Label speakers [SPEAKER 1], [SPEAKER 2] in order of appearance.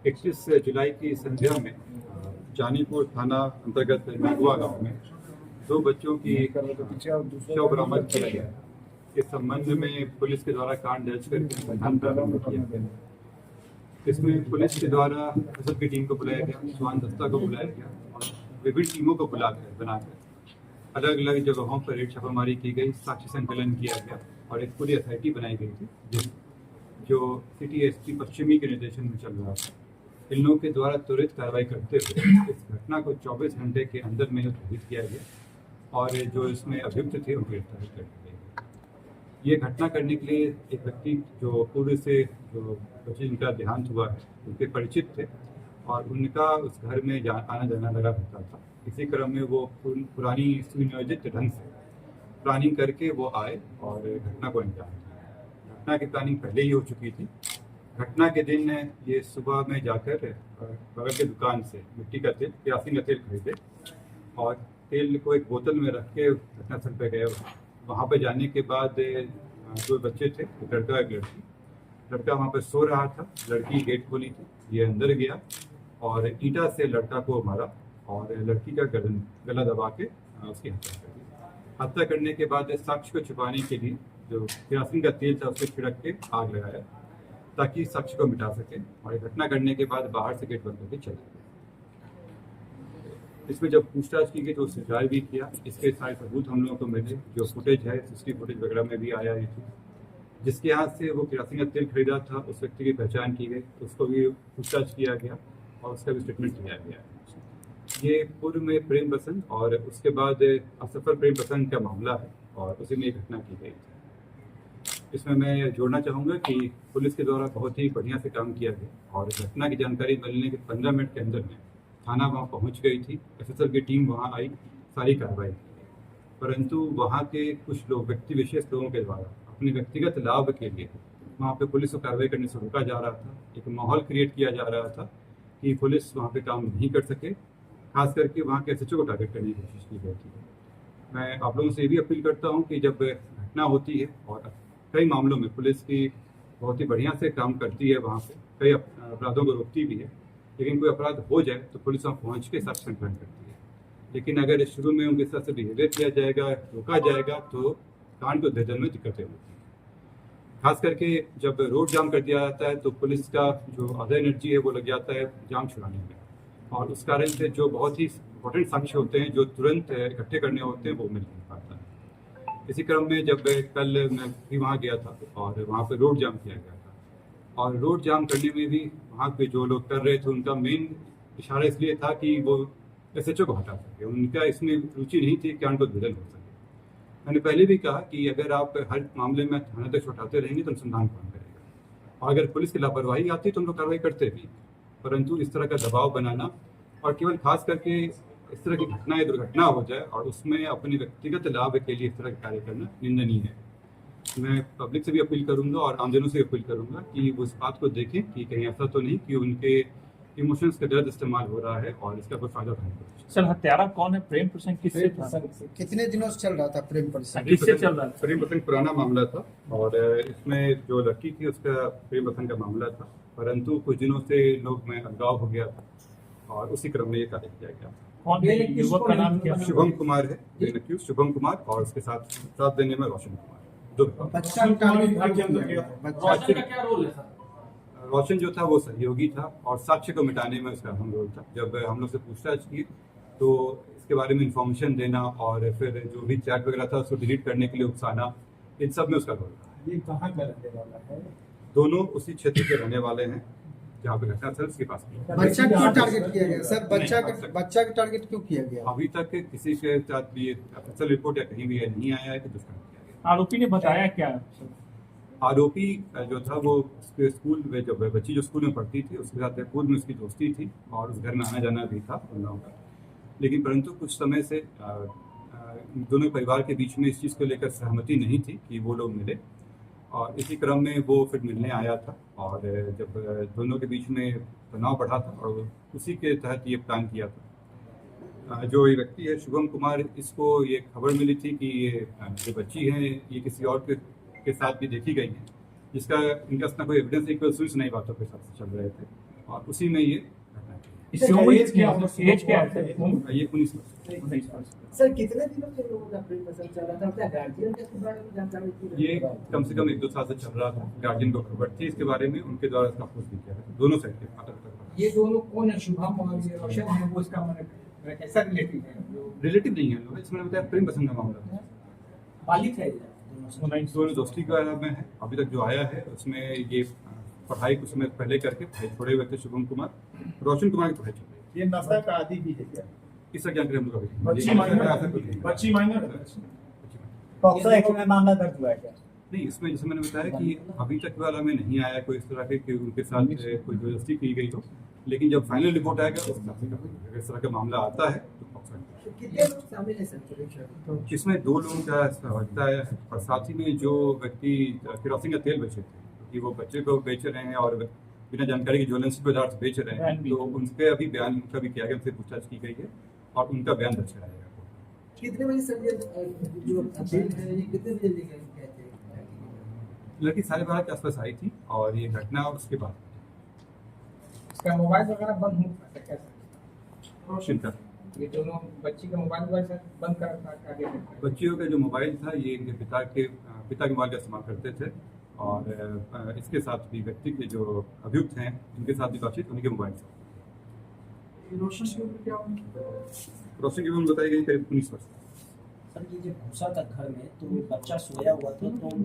[SPEAKER 1] 21 जुलाई की संध्या में जानीपुर थाना अंतर्गत नागुआ गांव में 2 बच्चों की शव बरामद किया गया। इस संबंध में पुलिस के द्वारा कांड दर्ज करके अनुसंधान प्रारंभ किया गया। इसमें पुलिस के द्वारा एसएसएफ की टीम को बुलाया गया, स्वान दस्ता को बुलाया गया और विभिन्न टीमों को बनाकर अलग अलग जगहों पर रेड छापामारी की गई, साक्ष्य संकलन किया गया और एक पूरी एसआईटी बनाई गई थी जो सिटी एसपी पश्चिमी के निर्देशन में चल रहा था। इन लोगों के द्वारा त्वरित कार्रवाई करते हुए इस घटना को 24 घंटे के अंदर में घटित किया गया और जो इसमें अभियुक्त थे उनको गिरफ्तार कर लिया गया। ये घटना करने के लिए एक व्यक्ति जो पूर्व से जो बच्चे जिनका देहांत हुआ है उनके परिचित थे और उनका उस घर में आना जाना लगा रहता था। इसी क्रम में वो पुरानी सुनियोजित ढंग से प्लानिंग करके वो आए और घटना को अंजाम दिया। घटना की प्लानिंग पहले ही हो चुकी थी। घटना के दिन ये सुबह में जाकर बगल के दुकान से मिट्टी का तेल, केरोसिन का तेल खरीदे और तेल को एक बोतल में रख के घटनास्थल पर गए। वहाँ पर जाने के बाद 2 बच्चे थे, एक लड़का एक लड़की। लड़का वहाँ पर सो रहा था, लड़की गेट खोली थी, ये अंदर गया और ईंटा से लड़का को मारा और लड़की का गला दबा के उसकी हत्या कर दी। हत्या करने के बाद साक्ष्य को छुपाने के लिए जो केरोसिन का तेल था उससे छिड़क के आग लगाया ताकि साक्ष्य को मिटा सके और घटना करने के बाद बाहर से गेट बंद करके चले गए। इसमें जब पूछताछ की गई तो उसने ट्रायल भी किया। इसके सारे सबूत हम लोगों को मिले, जो फुटेज है सीसीटीवी फुटेज वगैरह में भी आया ये थी। जिसके यहाँ से वो केरोसिन का तेल खरीदा था उस व्यक्ति की पहचान की गई, उसको भी पूछताछ किया गया और उसका भी स्टेटमेंट लिया गया। ये पूर्व में प्रेम प्रसंग और उसके बाद असफल प्रेम प्रसंग का मामला है और उसी में घटना की गई थी। इसमें मैं जोड़ना चाहूँगा कि पुलिस के द्वारा बहुत ही बढ़िया से काम किया गया और घटना की जानकारी मिलने के 15 मिनट के अंदर में थाना वहाँ पहुँच गई थी। एसएसएफ की टीम वहाँ आई, सारी कार्रवाई की। परंतु वहाँ के कुछ लोग, व्यक्ति विशेष लोगों के द्वारा अपने व्यक्तिगत लाभ के लिए वहाँ पे पुलिस को कार्रवाई करने से रोका जा रहा था। एक माहौल क्रिएट किया जा रहा था कि पुलिस वहाँ पे काम नहीं कर सके, खास करके वहाँ के एसएचओ को टारगेट करने की कोशिश की गई थी। मैं आप लोगों से ये भी अपील करता हूँ कि जब घटना होती है और कई मामलों में पुलिस की बहुत ही बढ़िया से काम करती है, वहाँ पे कई अपराधों को रोकती भी है, लेकिन कोई अपराध हो जाए तो पुलिस वहाँ पहुँच के साक्ष्य संकलन करती है। लेकिन अगर शुरू में उनके साथ से बिहेवियर किया जाएगा, रोका जाएगा तो कांड को भेजने में दिक्कतें होती हैं। खास करके जब रोड जाम कर दिया जाता है तो पुलिस का जो आधा एनर्जी है वो लग जाता है जाम छुड़ाने में और उस कारण से जो बहुत ही इंपॉर्टेंट साक्ष्य होते हैं जो तुरंत इकट्ठे करने होते हैं वो मिल नहीं पाता है। इसी क्रम में जब कल मैं भी वहाँ गया था और वहाँ पे रोड जाम किया गया था और रोड जाम करने में भी वहाँ पे जो लोग कर रहे थे उनका मेन इशारा इसलिए था कि वो एसएचओ को हटा सके। उनका इसमें रुचि नहीं थी कि कांड को भेदन हो सके। मैंने पहले भी कहा कि अगर आप हर मामले में थाना तक उठाते रहेंगे तो अनुसंधान कौन करेगा, और अगर पुलिस की लापरवाही आती तो हम लोग कार्रवाई करते भी, परंतु इस तरह का दबाव बनाना और केवल खास करके इस तरह की घटना या दुर्घटना हो जाए और उसमें अपने व्यक्तिगत लाभ के लिए इस तरह का कार्य करना निंदनीय है। मैं पब्लिक से भी अपील करूंगा और आमजनों से अपील करूंगा कि वो इस बात को देखें कि कहीं ऐसा तो नहीं कि उनके इमोशंस का गलत इस्तेमाल हो रहा है और इसका कोई फायदा उठाने को।
[SPEAKER 2] सर, हत्यारा कौन है? प्रेम प्रसंग किससे था?
[SPEAKER 3] कितने दिनों से चल रहा था प्रेम प्रसंग?
[SPEAKER 2] किससे चल रहा था?
[SPEAKER 1] प्रेम प्रसंग पुराना मामला था और इसमें जो लड़की थी उसका प्रेम प्रसंग का मामला था, परंतु कुछ दिनों से लोग में अलगाव हो गया था और उसी क्रम में ये कार्य किया गया।
[SPEAKER 2] कौन है युवक का नाम क्या?
[SPEAKER 1] शुभम कुमार है, शुभम कुमार और उसके साथ देने में रोशन कुमार।
[SPEAKER 3] बच्चा
[SPEAKER 2] रोशन का क्या रोल है सर?
[SPEAKER 1] रोशन जो था वो सहयोगी था और साक्ष्य को मिटाने में उसका अहम रोल था। जब हम लोग से पूछताछ की तो इसके बारे में इंफॉर्मेशन देना और फिर जो भी चैट वगैरह था उसको डिलीट करने के लिए उकसाना, इन सब में उसका रोल था।
[SPEAKER 3] ये कहाँ का रहने वाला है?
[SPEAKER 1] दोनों उसी क्षेत्र के रहने वाले हैं जहाँ पे घटनास्थल उसके पास।
[SPEAKER 3] बच्चा क्यों टारगेट किया गया सर? बच्चा का टारगेट क्यों किया गया?
[SPEAKER 1] अभी तक किसी के साथ भी ऑफिशियल रिपोर्ट या कहीं भी नहीं आया है कि दुष्कर्म किया गया।
[SPEAKER 2] आरोपी ने बताया क्या?
[SPEAKER 1] आरोपी जो था वो उसके स्कूल में, जब बच्ची जो स्कूल में पढ़ती थी उसके साथ पूर्व में उसकी दोस्ती थी और उस घर में आना जाना भी था उन लोगों का, लेकिन परंतु कुछ समय से दोनों परिवार के बीच में इस चीज़ को लेकर सहमति नहीं थी कि वो लोग मिले और इसी क्रम में वो फिर मिलने आया था और जब दोनों के बीच में तनाव बढ़ा था और उसी के तहत ये प्लान किया था। जो ये व्यक्ति है शुभम कुमार, इसको ये खबर मिली थी कि ये जो बच्ची है ये किसी और के साथ भी देखी गई है, जिसका इनका कोई एविडेंस नहीं, कोई सुनी सुनाई बातों के साथ चल रहे थे और उसी में ये घटना की।
[SPEAKER 2] इसकी उम्र क्या है? एज क्या है सर?
[SPEAKER 1] ये 19 वर्ष।
[SPEAKER 2] 19 वर्ष।
[SPEAKER 4] सर कितने दिनों से लोगों का प्रेम प्रसंग चल रहा था? क्या गार्जियन के बारे में जानकारी थी?
[SPEAKER 1] ये कम से कम 1-2 साल से चल रहा था। गार्जियन को खबर थी इसके बारे में, उनके द्वारा इसका अप्रोच भी किया था दोनों साइड के माता पिता।
[SPEAKER 4] ये दोनों कौन है? शुभम और ये रोशन है, वो इसका मतलब कैसा रिलेटिव है?
[SPEAKER 1] रिलेटिव नहीं है लोग, इसमें बताया प्रेम प्रसंग का मामला था।
[SPEAKER 4] बालिक है ये?
[SPEAKER 1] दोनों दोस्ती का में है। अभी तक जो आया है उसमें ये पढ़ाई कुछ समय पहले करके पढ़ाई छोड़े हुए थे शुभम कुमार, रोशन कुमार की पढ़ाई चल रही है।
[SPEAKER 5] ये नशा का आदि भी है क्या?
[SPEAKER 1] इसका जानकारी हम लोग अभी
[SPEAKER 5] बच्ची
[SPEAKER 1] ये
[SPEAKER 5] माइनर
[SPEAKER 1] ऐसा कुछ नहीं है।
[SPEAKER 5] बच्ची माइनर
[SPEAKER 6] पॉक्सो एक्ट में मामला दर्ज हुआ है क्या?
[SPEAKER 1] नहीं, इसमें जैसे मैंने बताया कि अभी तक वाला में नहीं आया कोई इस तरह के कि उनके साथ कोई जबरदस्ती की गई हो, लेकिन जब फाइनल रिपोर्ट आएगा उस हिसाब से करेंगे। अगर इस तरह का मामला आता है तो पॉक्सो एक्ट।
[SPEAKER 4] तो कितने लोग शामिल है सर?
[SPEAKER 1] इसमें 2 लोगों का लगता है और साथ ही में जो व्यक्ति केरोसिन का तेल बेचे थे, क्योंकि वो बच्चे को बेच रहे हैं और बिना जानकारी के ज्वलनशील पदार्थ बेच रहे हैं, तो उनके अभी बयान उनका भी किया गया, उनसे पूछताछ की गई है और उनका बयान दर्ज कराया गया।
[SPEAKER 4] कितने बजे सर ये जो अपील है ये कितने बजे लेकर गए थे?
[SPEAKER 1] लड़की 12:30 के आसपास आई थी और ये घटना उसके बाद
[SPEAKER 4] इसका मोबाइल वगैरह बंद हो सकता है कैसे?
[SPEAKER 1] चिंता।
[SPEAKER 4] ये दोनों बच्ची का मोबाइल वगैरह सर बंद कर दिया।
[SPEAKER 1] बच्चियों का जो मोबाइल था ये इनके पिता के मोबाइल का इस्तेमाल करते थे और इसके साथ भी व्यक्ति के जो अभियुक्त हैं उनके साथ भी बातचीत उनके मोबाइल से।
[SPEAKER 5] रोशन की उम्र क्या होगी?
[SPEAKER 1] रोशन की उम्र बताई गई करीब 19 वर्ष।
[SPEAKER 6] सर ये जब घुसा था घर में तो बच्चा सोया हुआ था तो